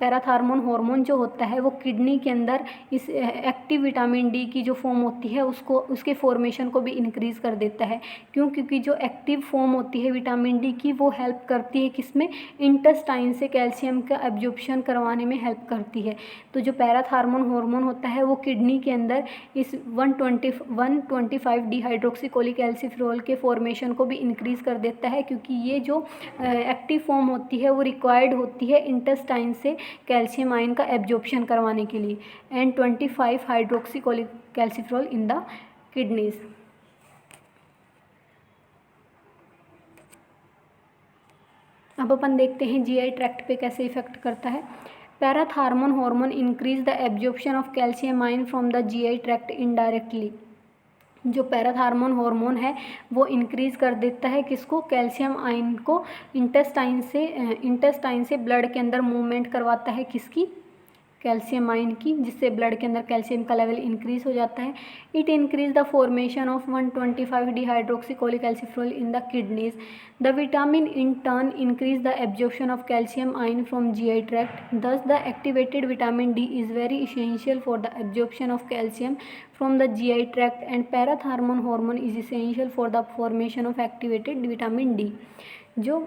पैराथार्मोन हार्मोन जो होता है वो किडनी के अंदर इस एक्टिव विटामिन डी की जो फॉर्म होती है उसके फॉर्मेशन को भी इंक्रीज़ कर देता है। क्योंकि जो एक्टिव फॉर्म होती है विटामिन डी की वो हेल्प करती है किसमें, इंटेस्टाइन से कैल्शियम का एब्जॉर्प्शन करवाने में हेल्प करती है। तो जो पैराथार्मोन हार्मोन होता है वो किडनी के अंदर इस 125 डिहाइड्रोक्सीकोलिक एल्सिफिरोल के फॉर्मेशन को भी इंक्रीज़ कर देता है, क्योंकि ये जो एक्टिव फॉर्म होती है वो रिक्वायर्ड होती है इंटेस्टाइन से कैल्शियम आयन का एब्जॉर्प्शन करवाने के लिए। And 25 hydroxycholecalciferol in the kidneys. अब अपन देखते हैं जीआई ट्रैक्ट पे कैसे इफेक्ट करता है। Parathormone hormone increase the absorption of calcium ion from the GI tract indirectly. जो पैराथार्मोन हार्मोन है वो इंक्रीज़ कर देता है किसको, कैल्शियम आयन को इंटेस्टाइन से ब्लड के अंदर मूवमेंट करवाता है किसकी, कैल्शियम आयन की, जिससे ब्लड के अंदर कैल्शियम का लेवल इंक्रीज़ हो जाता है। It increase the formation of 125 dihydroxycholecalciferol in the kidneys. The vitamin in turn increase the absorption of calcium ion from GI tract. Thus the activated vitamin D is very essential for the absorption of calcium from the GI tract and parathormone hormone is essential for the formation of activated vitamin D। जो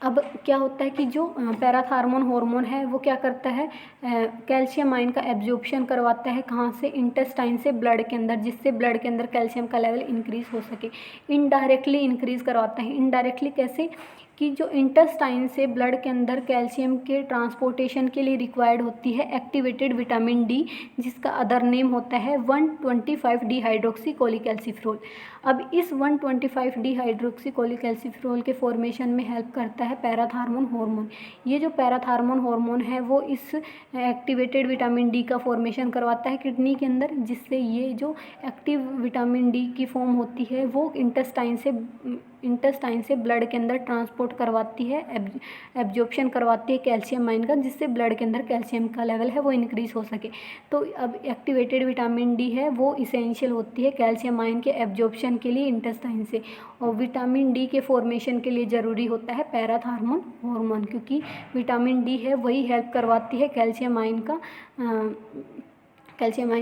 अब क्या होता है कि जो parathormone hormone है वो क्या करता है, कैल्शियम आयन का एब्जॉर्प्शन करवाता है कहाँ से, इंटेस्टाइन से ब्लड के अंदर, जिससे ब्लड के अंदर कैल्शियम का लेवल इंक्रीज़ हो सके। इनडायरेक्टली इंक्रीज़ करवाता है। इनडायरेक्टली कैसे कि जो इंटेस्टाइन से ब्लड के अंदर कैल्शियम के ट्रांसपोर्टेशन के लिए रिक्वायर्ड होती है एक्टिवेटेड विटामिन डी, जिसका अदर नेम होता है 125 डिहाइड्रोक्सीकोलिक एल्सिफिरोल। अब इस 125 डिहाइड्रोक्सीकोलिक एल्सिफिरोल के फॉर्मेशन में हेल्प करता है पैराथार्मोन हार्मोन। ये जो पैराथार्मोन हार्मोन है वो इस एक्टिवेटेड विटामिन डी का फॉर्मेशन करवाता है किडनी के अंदर, जिससे ये जो एक्टिव विटामिन डी की फॉर्म होती है वो इंटेस्टाइन से ब्लड के अंदर ट्रांसपोर्ट करवाती है, एब्जॉर्प्शन करवाती है कैल्शियम आयन का, जिससे ब्लड के अंदर कैल्शियम का लेवल है वो इंक्रीज़ हो सके। तो अब एक्टिवेटेड विटामिन डी है वो इसेंशियल होती है कैल्शियम आयन के एब्जॉर्प्शन के लिए इंटेस्टाइन से, और विटामिन डी के फॉर्मेशन के लिए ज़रूरी होता है पैराथार्मोन हार्मोन, क्योंकि विटामिन डी है वही हेल्प करवाती है कैल्शियम आयन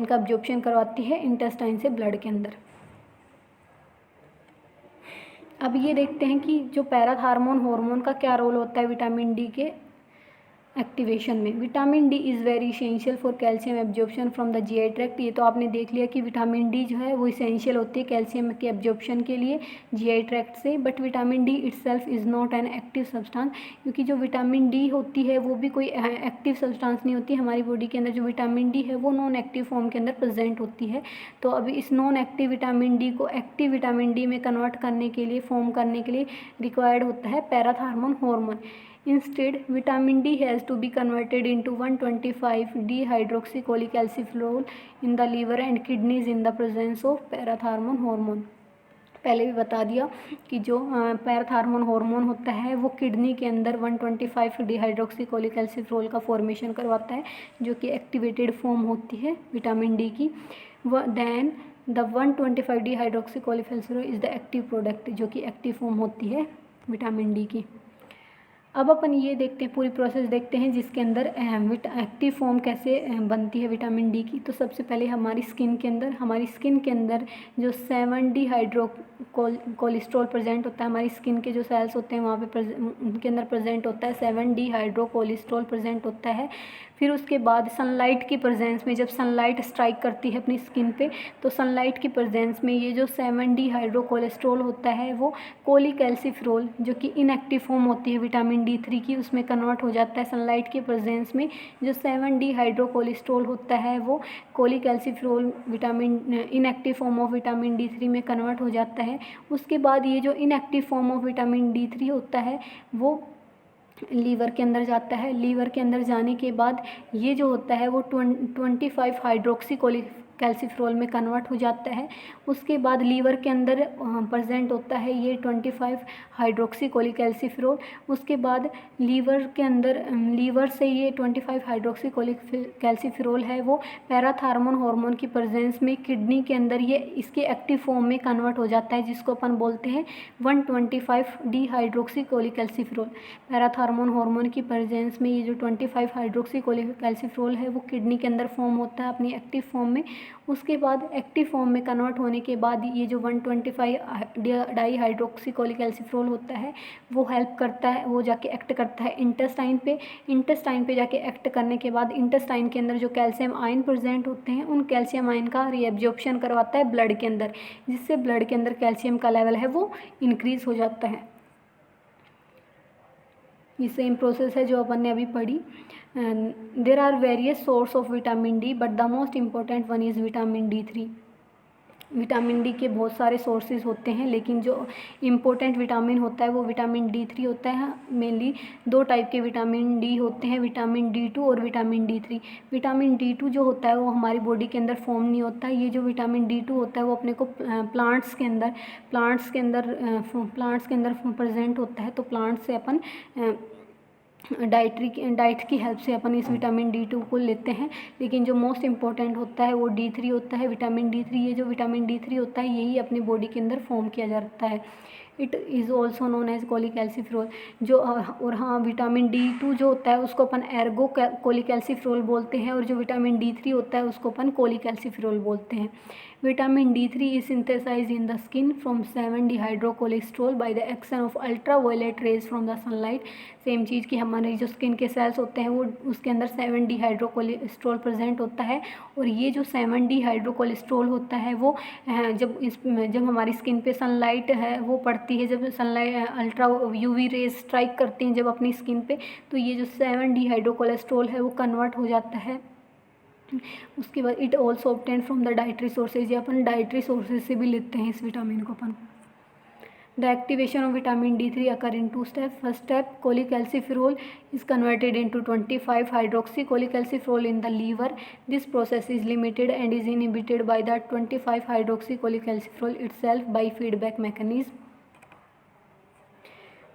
का एब्जॉर्प्शन करवाती है इंटेस्टाइन से ब्लड के अंदर। अब ये देखते हैं कि जो पैराथार्मोन हार्मोन का क्या रोल होता है विटामिन डी के एक्टिवेशन में। Vitamin D is very essential for calcium absorption from the GI tract. ये तो आपने देख लिया कि विटामिन डी जो है वो इसेंशियल होती है कैल्शियम के एब्जॉर्प्शन के लिए जीआई ट्रैक्ट से। But vitamin D itself is not an active substance, क्योंकि जो विटामिन डी होती है वो भी कोई एक्टिव सब्सटेंस नहीं होती। हमारी बॉडी के अंदर जो विटामिन डी है वो नॉन एक्टिव फॉर्म के अंदर प्रेजेंट होती है। तो अभी इस नॉन एक्टिव विटामिन डी को एक्टिव विटामिन डी में कन्वर्ट करने के लिए, फॉर्म करने के लिए रिक्वायर्ड होता है parathormone hormone. Instead, vitamin D has to be converted into 125 dehydroxycholic एल्सिफिरोल in the liver and kidneys in the presence of parathormone hormone. पहले भी बता दिया कि जो पैराथार्मोन हार्मोन होता है वो किडनी के अंदर 125 डिहाइड्रोक्सीकोलिक एल्सिफिरोल का फॉर्मेशन करवाता है, जो कि एक्टिवेटेड फॉर्म होती है विटामिन डी की। देन द 125 डी हाइड्रोक्सी कोलिफेसिरोल इज़ द एक्टिव प्रोडक्ट, जो कि एक्टिव फॉर्म होती है विटामिन डी की। अब अपन ये देखते हैं, पूरी प्रोसेस देखते हैं जिसके अंदर एक्टिव फॉर्म कैसे बनती है विटामिन डी की। तो सबसे पहले हमारी स्किन के अंदर जो 7 डी हाइड्रो कोलेस्ट्रॉल प्रेजेंट होता है, हमारी स्किन के जो सेल्स होते हैं वहाँ पे उनके अंदर प्रेजेंट होता है 7 डी हाइड्रो कोलेस्ट्रॉल प्रेजेंट होता है। फिर उसके बाद सनलाइट की प्रेजेंस में, जब सनलाइट स्ट्राइक करती है अपनी स्किन पे, तो सनलाइट की प्रेजेंस में ये जो 7 डी हाइड्रो कोलेस्ट्रॉल होता है वो कोलिकैल्सिफेरॉल, जो कि इनएक्टिव फॉर्म होती है विटामिन D3 की, उसमें कन्वर्ट हो जाता है। सनलाइट की प्रेजेंस में जो 7 डी हाइड्रो कोलेस्ट्रॉल होता है वो cholecalciferol vitamin inactive form of vitamin D3 में कन्वर्ट हो जाता है। उसके बाद ये जो inactive form of vitamin D3 होता है वो लीवर के अंदर जाता है। लीवर के अंदर जाने के बाद ये जो होता है वो 25 हाइड्रोक्सी कैल्सिफेरॉल में कन्वर्ट हो जाता है। उसके बाद लीवर के अंदर प्रेजेंट होता है ये 25 हाइड्रोक्सी कोलिकैल्सिफेरॉल। उसके बाद लीवर के अंदर लीवर से ये 25 हाइड्रोक्सी कोलिकैल्सिफेरॉल है वो पैराथार्मोन हार्मोन की प्रेजेंस में किडनी के अंदर ये इसके एक्टिव फॉर्म में कन्वर्ट हो जाता है, जिसको अपन बोलते हैं 125 डी हाइड्रोक्सी कोलिकैल्सिफेरॉल। पैराथार्मोन हार्मोन की प्रेजेंस में ये जो 25 हाइड्रोक्सी कोलिकैल्सिफेरॉल है वो किडनी के अंदर फॉर्म होता है अपनी एक्टिव फॉर्म में। उसके बाद एक्टिव फॉर्म में कन्वर्ट होने के बाद ये जो 125 डाई हाइड्रोक्सी कोलिकैल्सिफेरॉल होता है वो हेल्प करता है, वो जाके एक्ट करता है इंटेस्टाइन पे जाके एक्ट करने के बाद इंटेस्टाइन के अंदर जो कैल्शियम आयन प्रेजेंट होते हैं उन कैल्शियम आयन का रीएब्जॉर्प्शन करवाता है ब्लड के अंदर, जिससे ब्लड के अंदर कैल्शियम का लेवल है वो इंक्रीज हो जाता है। ये सेम प्रोसेस है जो अपन ने अभी पढ़ी। There are various source of vitamin D but the most important one is vitamin D3। Vitamin D के बहुत सारे सोर्सेज होते हैं, लेकिन जो इम्पोर्टेंट विटामिन होता है वो विटामिन D3 होता है। मेनली 2 टाइप के विटामिन डी होते हैं, विटामिन D2 और विटामिन D3। विटामिन D2 जो होता है वो हमारी बॉडी के अंदर फॉर्म नहीं होता है। ये जो विटामिन D2 होता है वो अपने को प्लांट्स के अंदर प्रेजेंट होता है। तो प्लांट से अपन डाइट की हेल्प से अपन इस विटामिन D2 को लेते हैं। लेकिन जो मोस्ट इम्पॉर्टेंट होता है वो D3 होता है, विटामिन D3। ये जो विटामिन D3 होता है यही अपनी बॉडी के अंदर फॉर्म किया जाता है। It is also known as cholecalciferol. जो और हाँ, विटामिन D2 जो होता है उसको अपन एर्गो कोलिकैल्सिफेरॉल बोलते हैं, और जो विटामिन D3 होता है उसको अपन कोलिकैल्सिफेरॉल बोलते हैं। Vitamin D3 is synthesized in the skin from 7-dehydrocholesterol by the action of ultraviolet rays from the sunlight। Same चीज़ की हमारे जो स्किन के सेल्स होते हैं वो उसके अंदर 7-dehydrocholesterol प्रेजेंट होता है, और ये जो 7-dehydrocholesterol होता है वो जब हमारी स्किन पे सनलाइट है वो पड़ती है, जब sunlight ultra UV rays strike करती हैं जब अपनी स्किन पे, तो ये जो 7-dehydrocholesterol है वो कन्वर्ट हो जाता है। उसके बाद it also obtain from the dietary sources, या अपन डाइटरी सोर्सेज से भी लेते हैं इस विटामिन को अपन। The activation of vitamin D3 occur in 2 step. First step, cholecalciferol is converted into 25 hydroxy cholecalciferol in the liver. This process is limited and is inhibited by the 25 hydroxy cholecalciferol itself by feedback mechanism.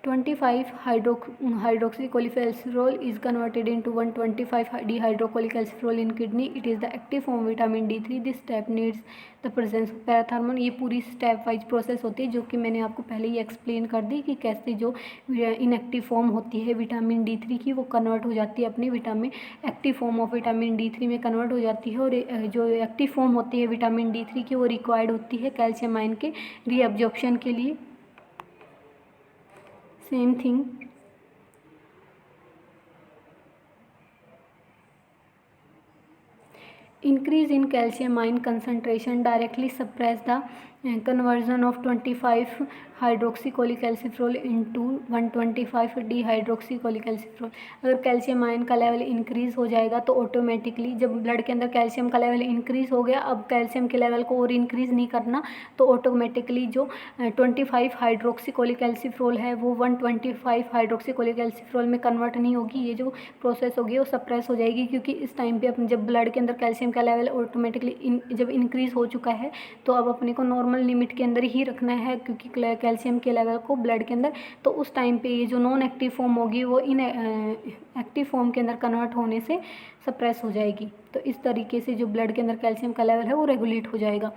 25 hydroxycholecalciferol is converted into 125 dehydrocholecalciferol in kidney. It is the active form vitamin D3. This step needs the presence of parathormone. ये पूरी step wise process होती है जो कि मैंने आपको पहले ही explain कर दी कि कैसे जो इनएक्टिव फॉर्म होती है विटामिन D3 की वो कन्वर्ट हो जाती है अपनी vitamin active form of vitamin D3 में कन्वर्ट हो जाती है, और जो एक्टिव फॉर्म होती है विटामिन D3 की वो रिक्वायर्ड होती है कैल्शियम आयन के रीअब्जॉर्प्शन के लिए। Same thing. Increase in calcium ion concentration directly suppress the conversion of 25 hydroxycholecalciferol into 125 dehydroxycholecalciferol। अगर कैल्शियम आयन का लेवल इंक्रीज़ हो जाएगा तो ऑटोमेटिकली, जब ब्लड के अंदर कैल्शियम का लेवल इंक्रीज़ हो गया, अब कैल्शियम के लेवल को और इंक्रीज़ नहीं करना, तो ऑटोमेटिकली जो 25 हाइड्रोक्सीकोलिकैल्सिफेरॉल है वो 125 हाइड्रोक्सीकोलिकैल्सिफेरॉल में कन्वर्ट नहीं होगी। ये जो प्रोसेस होगी वो सप्रेस हो जाएगी, क्योंकि इस टाइम पे जब ब्लड के अंदर कैल्शियम का लेवल ऑटोमेटिकली जब इंक्रीज़ हो चुका है तो अब अपने को नॉर्मल नॉर्मल लिमिट के अंदर ही रखना है, क्योंकि कैल्शियम के लेवल को ब्लड के अंदर, तो उस टाइम पे ये जो नॉन एक्टिव फॉर्म होगी वो इन एक्टिव फॉर्म के अंदर कन्वर्ट होने से सप्रेस हो जाएगी। तो इस तरीके से जो ब्लड के अंदर कैल्शियम का लेवल है वो रेगुलेट हो जाएगा।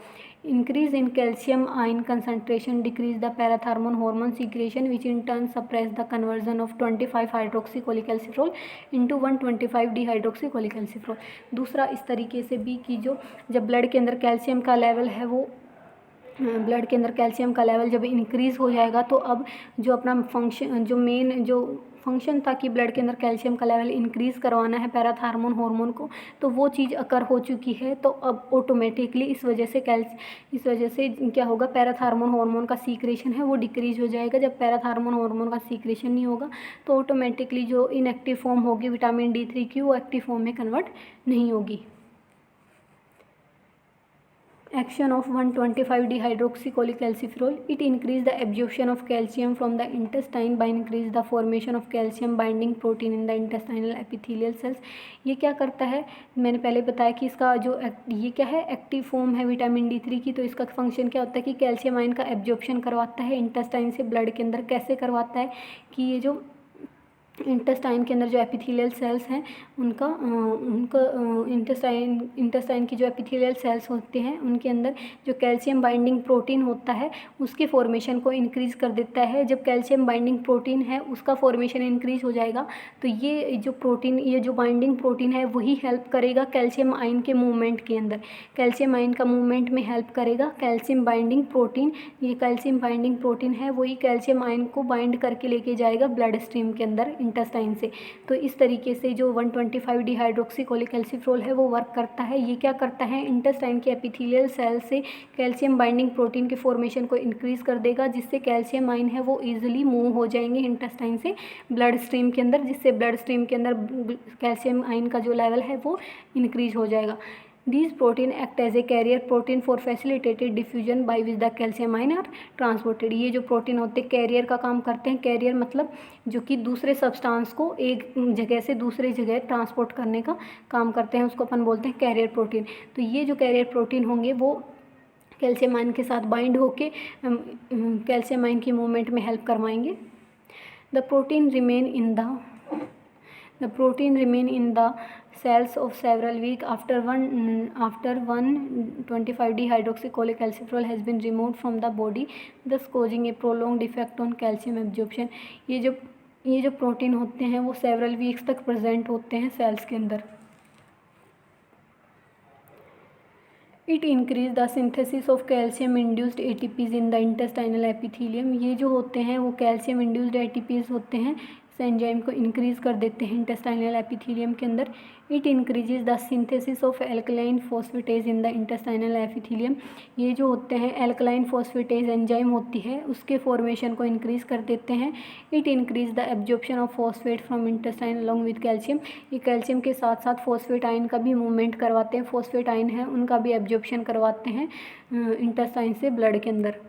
Increase in calcium ion concentration decrease the parathormone hormone secretion which in turn suppress the conversion of 25 hydroxycholecalciferol into 125 dihydroxycholecalciferol. दूसरा इस तरीके से भी कि जो जब ब्लड के अंदर कैल्शियम का लेवल है वो ब्लड के अंदर कैल्शियम का लेवल जब इंक्रीज़ हो जाएगा, तो अब जो अपना फंक्शन जो मेन जो फंक्शन था कि ब्लड के अंदर कैल्शियम का लेवल इंक्रीज़ करवाना है पैराथार्मोन हार्मोन को, तो वो चीज़ अकर हो चुकी है। तो अब ऑटोमेटिकली इस वजह से क्या होगा, पैराथार्मोन हार्मोन का सीक्रेशन है वो डिक्रीज हो जाएगा। जब पैराथार्मोन हार्मोन का सीक्रेशन नहीं होगा तो ऑटोमेटिकली जो इनएक्टिव फॉर्म होगी विटामिन D3 की वो एक्टिव फॉर्म में कन्वर्ट नहीं होगी। Action of 125 dihydroxycholecalciferol, it increase the absorption of calcium from the intestine by increase the formation of calcium binding protein in the intestinal epithelial cells। ये क्या करता है, मैंने पहले बताया कि इसका जो ये क्या है, एक्टिव फॉर्म है विटामिन D3 की। तो इसका फंक्शन क्या होता है कि कैल्शियम आयन का एब्जॉर्प्शन करवाता है इंटेस्टाइन से ब्लड के अंदर। कैसे करवाता है कि ये जो इंटेस्टाइन के अंदर जो एपिथेलियल सेल्स हैं उनका इंटेस्टाइन की जो एपिथेलियल सेल्स होते हैं उनके अंदर जो कैल्शियम बाइंडिंग प्रोटीन होता है उसके फॉर्मेशन को इंक्रीज़ कर देता है। जब कैल्शियम बाइंडिंग प्रोटीन है उसका फॉर्मेशन इंक्रीज़ हो जाएगा तो ये जो बाइंडिंग प्रोटीन है वही हेल्प करेगा कैल्शियम आयन के मूवमेंट के अंदर। कैल्शियम आयन का मूवमेंट में हेल्प करेगा कैल्शियम बाइंडिंग प्रोटीन। ये कैल्शियम बाइंडिंग प्रोटीन है वही कैल्शियम आयन को बाइंड करके लेके जाएगा ब्लड स्ट्रीम के अंदर इंटेस्टाइन से। तो इस तरीके से जो 125 डिहाइड्रोक्सीकोलिकैल्सिफेरॉल है वो वर्क करता है। ये क्या करता है, इंटेस्टाइन के एपिथेलियल सेल से कैल्शियम बाइंडिंग प्रोटीन के फॉर्मेशन को इंक्रीज़ कर देगा, जिससे कैल्शियम आयन है वो ईजिली मूव हो जाएंगे इंटेस्टाइन से ब्लड स्ट्रीम के अंदर, जिससे ब्लड स्ट्रीम के अंदर कैल्शियम आयन का जो लेवल है वो इंक्रीज़ हो जाएगा। These protein act as a carrier protein for facilitated diffusion by which the calcium ion are transported। ये जो प्रोटीन होते हैं कैरियर का काम करते हैं। कैरियर मतलब जो कि दूसरे सब्सटेंस को एक जगह से दूसरे जगह ट्रांसपोर्ट करने का काम करते हैं, उसको अपन बोलते हैं कैरियर प्रोटीन। तो ये जो कैरियर प्रोटीन होंगे वो कैल्शियम आयन के साथ बाइंड होके कैल्शियम आयन की मूवमेंट में हेल्प करवाएंगे। The protein remain in the cells of several weeks after 125 dihydroxycholecalciferol has been removed from the body, thus causing a prolonged effect on calcium absorption। ये जो protein होते हैं वो several weeks तक present होते हैं सेल्स के अंदर। It increase the synthesis of calcium induced ATPs in the intestinal epithelium. ये जो होते हैं वो कैल्शियम इंड्यूस्ड ATPs होते हैं, इस एंजाइम को इंक्रीज़ कर देते हैं इंटेस्टाइनल एपिथेलियम के अंदर। It increases the synthesis of alkaline phosphatase in the intestinal epithelium. ये जो होते हैं एल्कलाइन फॉस्फेटेज एंजाइम होती है उसके फॉर्मेशन को इंक्रीज़ कर देते हैं। It increase the absorption of phosphate from intestine along with calcium. ये कैल्शियम के साथ साथ फॉस्फेट आयन का भी मूवमेंट करवाते हैं, फॉस्फेट आयन है उनका भी एब्जॉर्प्शन करवाते हैं इंटेस्टाइन से ब्लड के अंदर।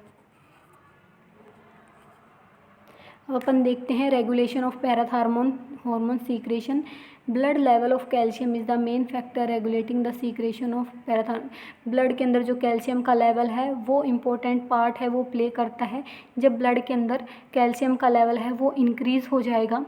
अब अपन देखते हैं regulation of parathormone hormone secretion. Blood level of calcium is the main factor regulating the secretion of parathormone. Blood के अंदर जो कैल्शियम का लेवल है वो इम्पोर्टेंट पार्ट है, वो प्ले करता है। जब ब्लड के अंदर कैल्शियम का लेवल है वो इंक्रीज़ हो जाएगा,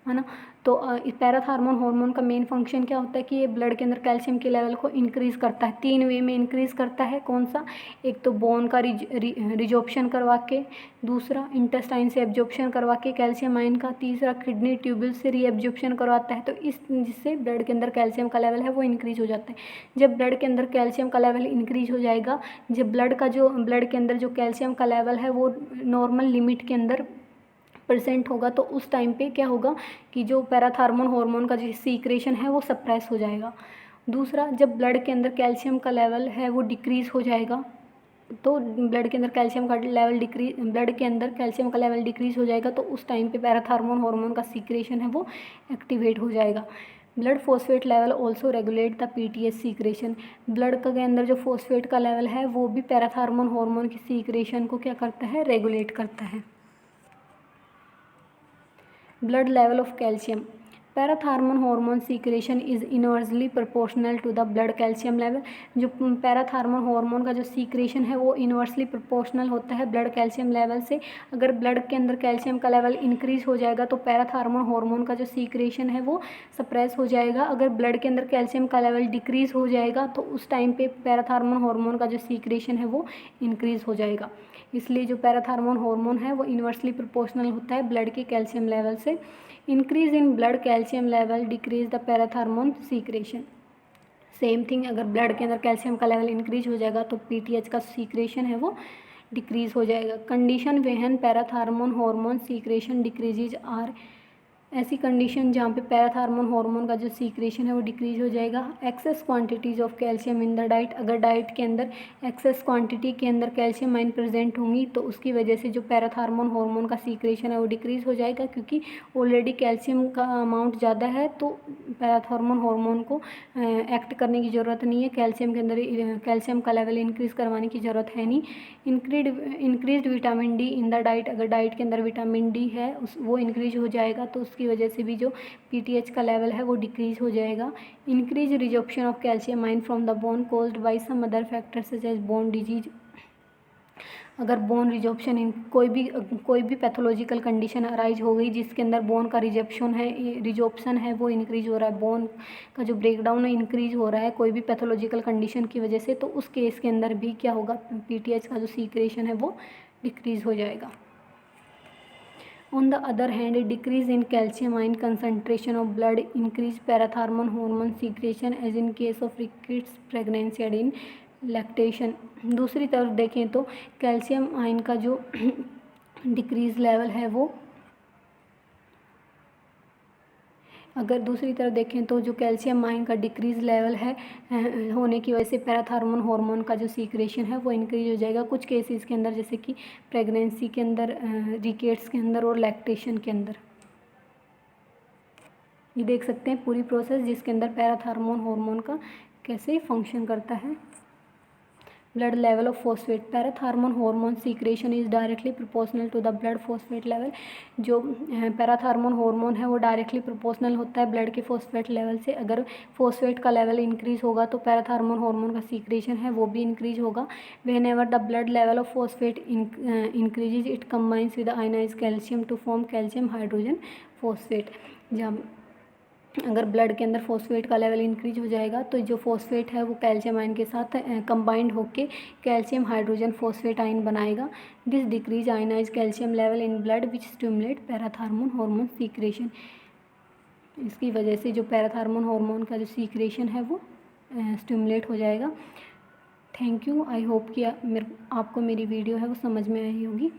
है ना। तो पैराथार्मोन हार्मोन का मेन फंक्शन क्या होता है कि ये ब्लड के अंदर कैल्शियम के लेवल को इंक्रीज़ करता है। 3 वे में इंक्रीज़ करता है। कौन सा, एक तो बोन का रिजॉर्प्शन करवा के, दूसरा इंटेस्टाइन से एब्जॉर्प्शन करवा के कैल्शियम आयन का, तीसरा किडनी ट्यूबुल से रीएब्जॉर्प्शन करवाता है। तो जिससे ब्लड के अंदर कैल्शियम का लेवल है वो इंक्रीज़ हो जाता है। जब ब्लड के अंदर कैल्शियम का लेवल इंक्रीज़ हो जाएगा, जब ब्लड के अंदर जो कैल्शियम का लेवल है वो नॉर्मल लिमिट के अंदर परसेंट होगा, तो उस टाइम पे क्या होगा कि जो पैराथार्मोन हार्मोन का जो सीक्रेशन है वो सप्रेस हो जाएगा। दूसरा, जब ब्लड के अंदर कैल्शियम का लेवल है वो डिक्रीज़ हो जाएगा, तो ब्लड के अंदर कैल्शियम का लेवल डिक्रीज़ हो जाएगा, तो उस टाइम पे पैराथार्मोन हार्मोन का सीक्रेशन है वो एक्टिवेट हो जाएगा। Blood phosphate level also regulate the PTH secretion. Blood के अंदर जो फॉस्फेट का लेवल है वो भी पैराथार्मोन हार्मोन की सीक्रेशन को क्या करता है, रेगुलेट करता है। Blood level of calcium. Parathormone hormone secretion is inversely proportional to the blood calcium level. जो पैराथार्मोन हार्मोन का जो सीक्रेशन है वो इनवर्सली प्रोपोर्शनल होता है ब्लड कैल्शियम लेवल से। अगर ब्लड के अंदर कैल्शियम का लेवल इंक्रीज हो जाएगा तो पैराथार्मोन हार्मोन का जो सीक्रेशन है वो सप्रेस हो जाएगा। अगर ब्लड के अंदर कैल्शियम का लेवल डिक्रीज हो जाएगा तो उस टाइम पे पैराथार्मोन हार्मोन का जो सीक्रेशन है वो इंक्रीज हो जाएगा। इसलिए जो पैराथार्मोन हार्मोन है वो इनवर्सली प्रोपोर्शनल होता है ब्लड के कैल्शियम लेवल से। Increase in blood calcium level decrease the parathormone secretion. Same thing, अगर ब्लड के अंदर कैल्शियम का लेवल इंक्रीज हो जाएगा तो पीटीएच का सीक्रेशन है वो डिक्रीज हो जाएगा। Condition when parathormone hormone secretion decreases are. ऐसी कंडीशन जहाँ पे पैराथार्मोन हार्मोन का जो सीक्रेशन है वो डिक्रीज हो जाएगा। Excess quantities of calcium in the diet. अगर डाइट के अंदर एक्सेस क्वांटिटी के अंदर कैल्शियम आयन प्रेजेंट होंगी तो उसकी वजह से जो पैराथार्मोन हार्मोन का सीक्रेशन है वो डिक्रीज हो जाएगा, क्योंकि ऑलरेडी कैल्शियम का अमाउंट ज़्यादा है तो पैराथार्मोन हार्मोन को एक्ट करने की ज़रूरत नहीं है, कैल्शियम के अंदर कैल्शियम का लेवल इंक्रीज़ करवाने की ज़रूरत है नहीं। Increase vitamin D in the diet. अगर डाइट के अंदर विटामिन डी है वो इंक्रीज हो जाएगा तो उसकी वजह से भी जो पीटीएच का लेवल है वो डिक्रीज हो जाएगा। Increase resorption of calcium ion from the bone caused by some other factors such as bone disease. अगर बोन रिजॉर्प्शन कोई भी पैथोलॉजिकल कंडीशन अराइज हो गई जिसके अंदर बोन का रिजॉर्प्शन है वो इंक्रीज हो रहा है, बोन का जो ब्रेकडाउन है इंक्रीज हो रहा है कोई भी पैथोलॉजिकल कंडीशन की वजह से, तो उस केस के अंदर भी क्या होगा, पीटीएच का जो सीक्रेशन है वो डिक्रीज हो जाएगा। On the other hand, a decrease in calcium ion concentration of blood increase parathormone hormone secretion as in case of rickets, pregnancy and in lactation। दूसरी तरफ देखें तो कैल्शियम आयन का जो डिक्रीज लेवल है वो, अगर दूसरी तरफ देखें तो जो कैल्शियम आयन का डिक्रीज लेवल है होने की वजह से पैराथार्मोन हार्मोन का जो सीक्रेशन है वो इंक्रीज हो जाएगा कुछ केसेस के अंदर, जैसे कि प्रेगनेंसी के अंदर, रिकेट्स के अंदर और लैक्टेशन के अंदर। ये देख सकते हैं पूरी प्रोसेस जिसके अंदर पैराथार्मोन हार्मोन का कैसे फंक्शन करता है। Blood level of phosphate. Parathormone hormone secretion is directly proportional to the blood phosphate level. जो पैराथार्मोन हार्मोन है वो डायरेक्टली प्रोपोर्शनल होता है ब्लड के फॉस्फेट लेवल से। अगर फॉस्फेट का लेवल इंक्रीज होगा तो पैराथार्मोन हार्मोन का सीक्रेशन है वो भी इंक्रीज होगा। Whenever the blood level of phosphate increases it combines with ionise calcium to form calcium hydrogen phosphate. जब अगर ब्लड के अंदर फॉस्फेट का लेवल इंक्रीज हो जाएगा तो जो फॉस्फेट है वो कैल्शियम आयन के साथ कंबाइंड होकर कैल्शियम हाइड्रोजन फॉस्फेट आयन बनाएगा। This decrease ionise calcium level in blood which stimulate parathormone hormone secretion. इसकी वजह से जो पैराथार्मोन हार्मोन का जो सीक्रेशन है वो स्टिमुलेट हो जाएगा। Thank you. आई होप कि आपको मेरी वीडियो है वो समझ में आई होगी।